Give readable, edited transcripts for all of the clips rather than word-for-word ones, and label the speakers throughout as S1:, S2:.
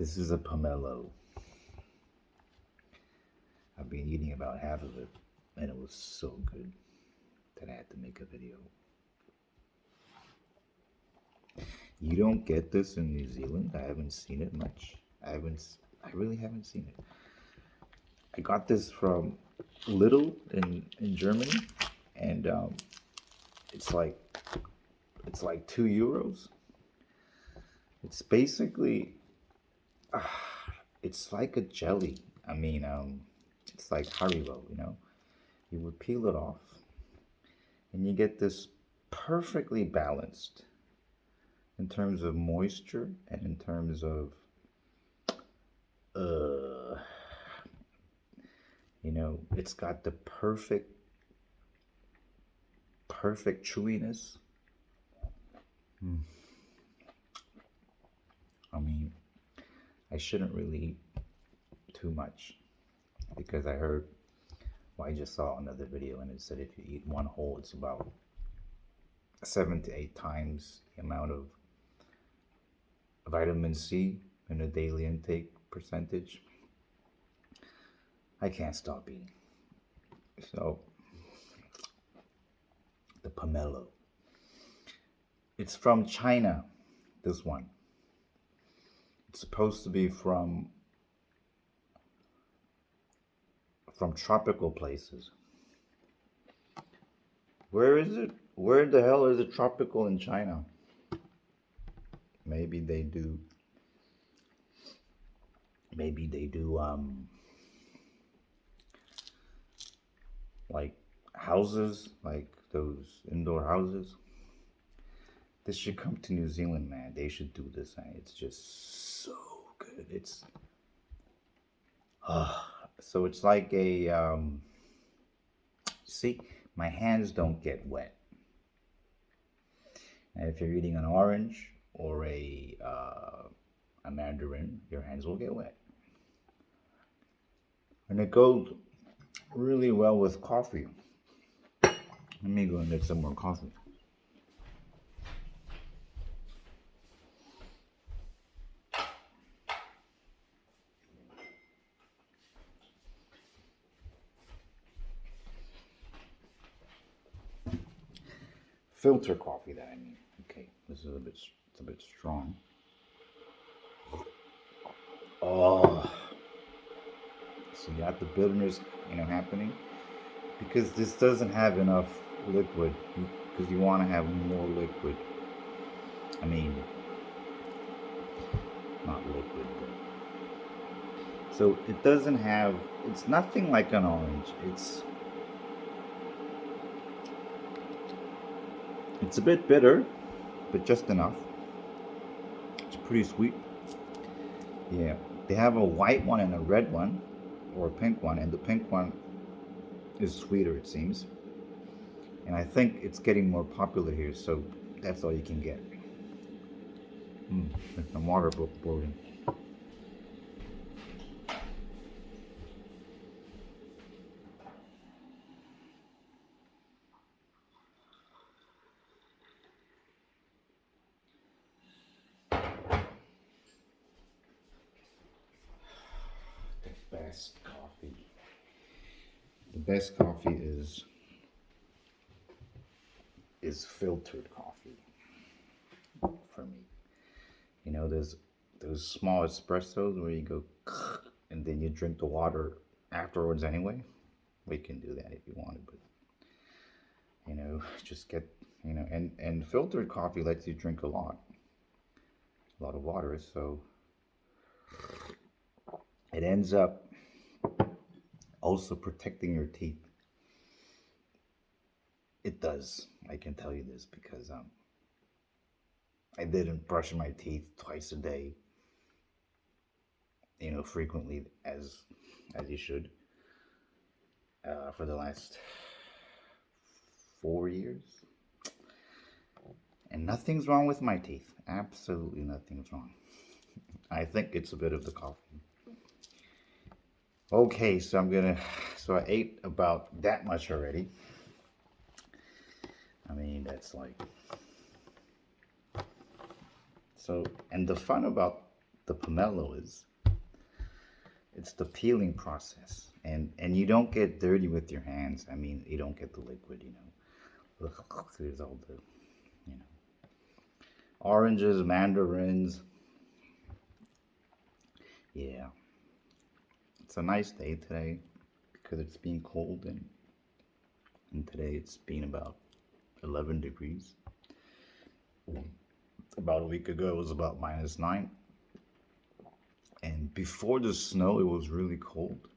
S1: This is a pomelo. I've been eating about half of it, and it was so good that I had to make a video. You don't get this in New Zealand. I haven't seen it much. I really haven't seen it. I got this from Lidl in Germany, and it's like €2. It's basically it's like a jelly. I mean, it's like Haribo, you know. You would peel it off, and you get this perfectly balanced in terms of moisture and in terms of you know, it's got the perfect chewiness. I mean, I shouldn't really eat too much because I heard, well, I just saw another video and it said if you eat one whole, it's about 7 to 8 times the amount of vitamin C in a daily intake percentage. I can't stop eating. So, the pomelo. It's from China, this one. It's supposed to be from tropical places. Where is it? Where the hell is it tropical in China? Maybe they do like houses, like those indoor houses. This should come to New Zealand, man. They should do this, man. It's just so good. It's so it's like a see, my hands don't get wet. And if you're eating an orange or a mandarin, your hands will get wet. And it goes really well with coffee. Let me go and get some more coffee. Filter coffee, that I mean. Okay, this is it's a bit strong. Oh, so you got the bitterness, you know, happening because this doesn't have enough liquid. Because you want to have more liquid. I mean, not liquid, but so it doesn't have. It's nothing like an orange. It's a bit bitter, but just enough. It's pretty sweet. Yeah, they have a white one and a red one, or a pink one, and the pink one is sweeter, it seems. And I think it's getting more popular here, so that's all you can get. There's some water boiling. Best coffee. The best coffee is filtered coffee for me. You know, there's those small espressos where you go and then you drink the water afterwards anyway. We can do that if you wanted, but you know, just get, you know, and filtered coffee lets you drink a lot of water, so it ends up also protecting your teeth. It does. I can tell you this because I didn't brush my teeth twice a day, you know, frequently as you should, for the last 4 years. And nothing's wrong with my teeth. Absolutely nothing's wrong. I think it's a bit of the coffee. Okay, so I ate about that much already. I mean, that's like, so, and the fun about the pomelo is. It's the peeling process, and you don't get dirty with your hands. I mean, you don't get the liquid, you know. There's all the, you know, oranges, mandarins. Yeah, it's a nice day today because it's been cold, and today it's been about 11 degrees. About a week ago, it was about -9. And before the snow, it was really cold.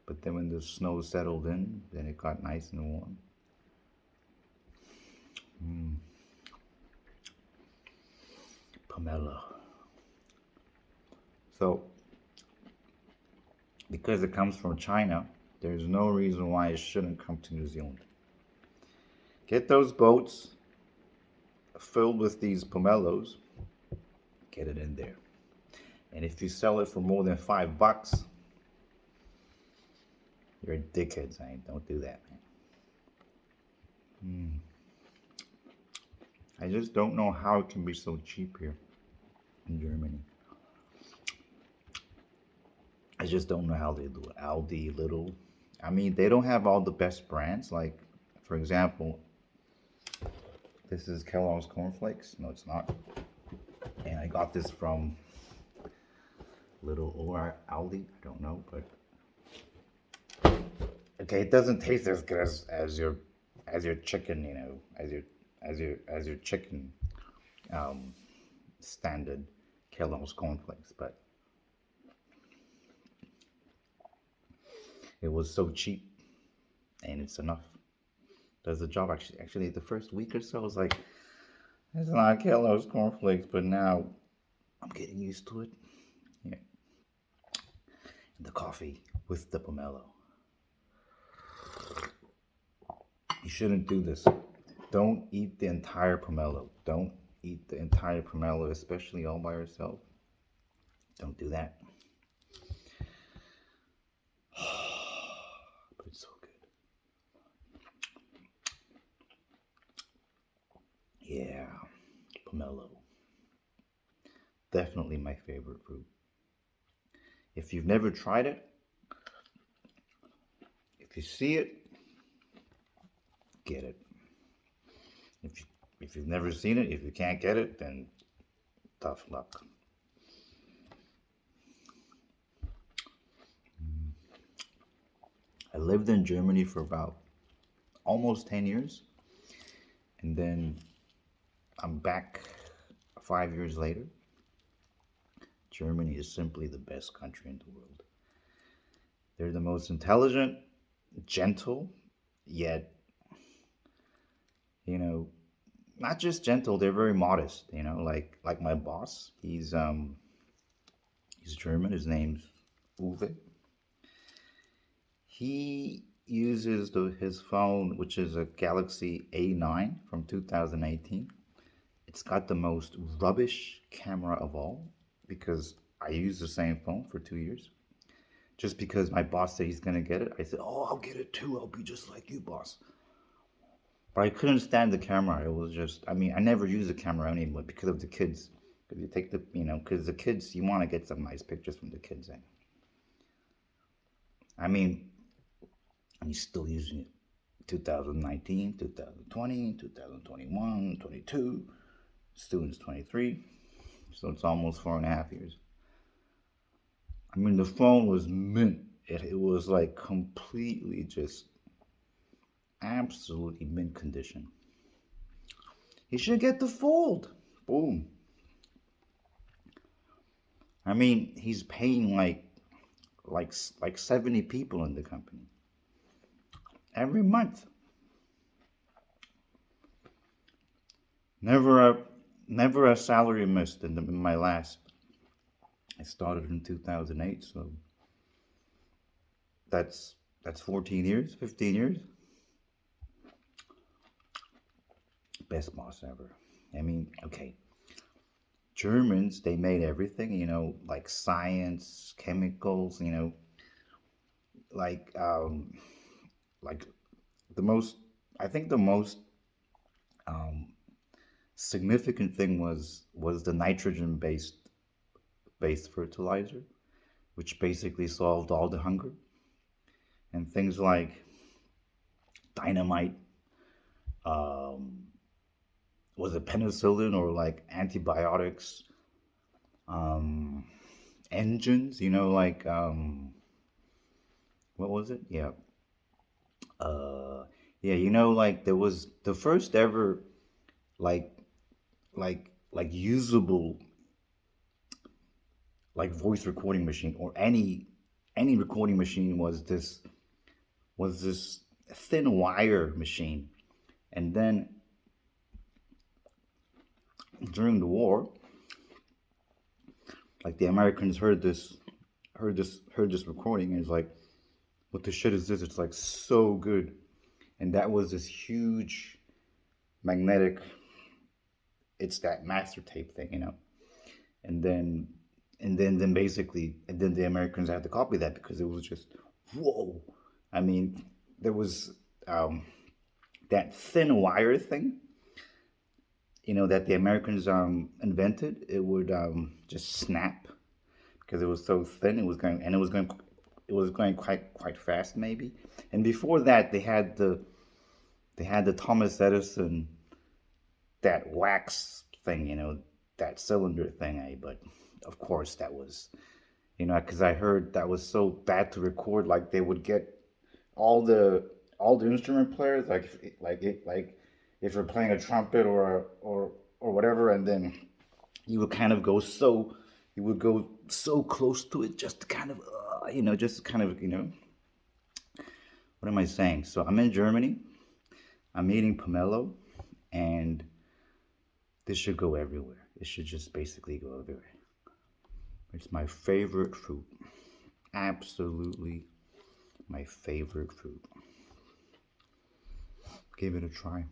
S1: But then when the snow settled in, then it got nice and warm. Mm. Pomelo. So, because it comes from China, there's no reason why it shouldn't come to New Zealand. Get those boats filled with these pomelos, get it in there. And if you sell it for more than $5, you're a dickhead, saying don't do that, man. I just don't know how it can be so cheap here in Germany. I just don't know how they do it. Aldi, Little. I mean, they don't have all the best brands. Like, for example, this is Kellogg's Cornflakes. No, it's not. And I got this from Little or Aldi. I don't know, but okay, it doesn't taste as good as your chicken, you know, as your chicken standard Kellogg's Cornflakes, but it was so cheap, and it's enough. Does the job actually the first week or so I was like, it's not Kellogg's Cornflakes, but now I'm getting used to it. Yeah. And the coffee with the pomelo. You shouldn't do this. Don't eat the entire pomelo. Don't eat the entire pomelo, especially all by yourself. Don't do that. But it's so good. Yeah, pomelo. Definitely my favorite fruit. If you've never tried it, if you see it, get it. If you've never seen it, if you can't get it, then tough luck. I lived in Germany for about almost 10 years, and then I'm back 5 years later. Germany is simply the best country in the world. They're the most intelligent, gentle, yet, you know, not just gentle, they're very modest, you know, like my boss. He's German, his name's Uwe. He uses his phone, which is a Galaxy A9 from 2018. It's got the most rubbish camera of all because I used the same phone for 2 years. Just because my boss said he's gonna get it, I said, "Oh, I'll get it too. I'll be just like you, boss." But I couldn't stand the camera. It was just, I mean, I never use the camera anymore because of the kids. Because you take the, you know, because the kids, you want to get some nice pictures from the kids. I mean, he's still using it. 2019, 2020, 2021, 22. Student's 23. So it's almost 4.5 years. I mean, the phone was mint. It was like completely just absolutely mint condition. He should get the Fold. Boom. I mean, he's paying like 70 people in the company every month. Never a salary missed in my last. I started in 2008, so that's 14 years, 15 years. Best boss ever. I mean, okay. Germans, they made everything, you know, like science, chemicals, you know, like like the most, I think the most significant thing was the nitrogen based based fertilizer, which basically solved all the hunger. And things like dynamite, um, was it penicillin or like antibiotics, um, engines, like what was it? Uh, yeah, like there was the first ever like like usable like voice recording machine or any recording machine was this thin wire machine. And then during the war, like the Americans heard this recording and it's like, what the shit is this? It's like so good. And that was this huge magnetic, it's that master tape thing. And then basically, and then the Americans had to copy that because it was just whoa. I mean, there was that thin wire thing, that the Americans invented. It would just snap because it was so thin. It was going quite fast maybe. And before that, they had the Thomas Edison, that wax thing, that cylinder thing. But of course that was, because I heard that was so bad to record. Like they would get all the instrument players, like if you're playing a trumpet or whatever, and then you would kind of go so close to it just to kind of just kind of what am I saying? So I'm in Germany. I'm eating pomelo, and this should go everywhere. It should just basically go everywhere. It's my favorite fruit. Absolutely my favorite fruit. Give it a try.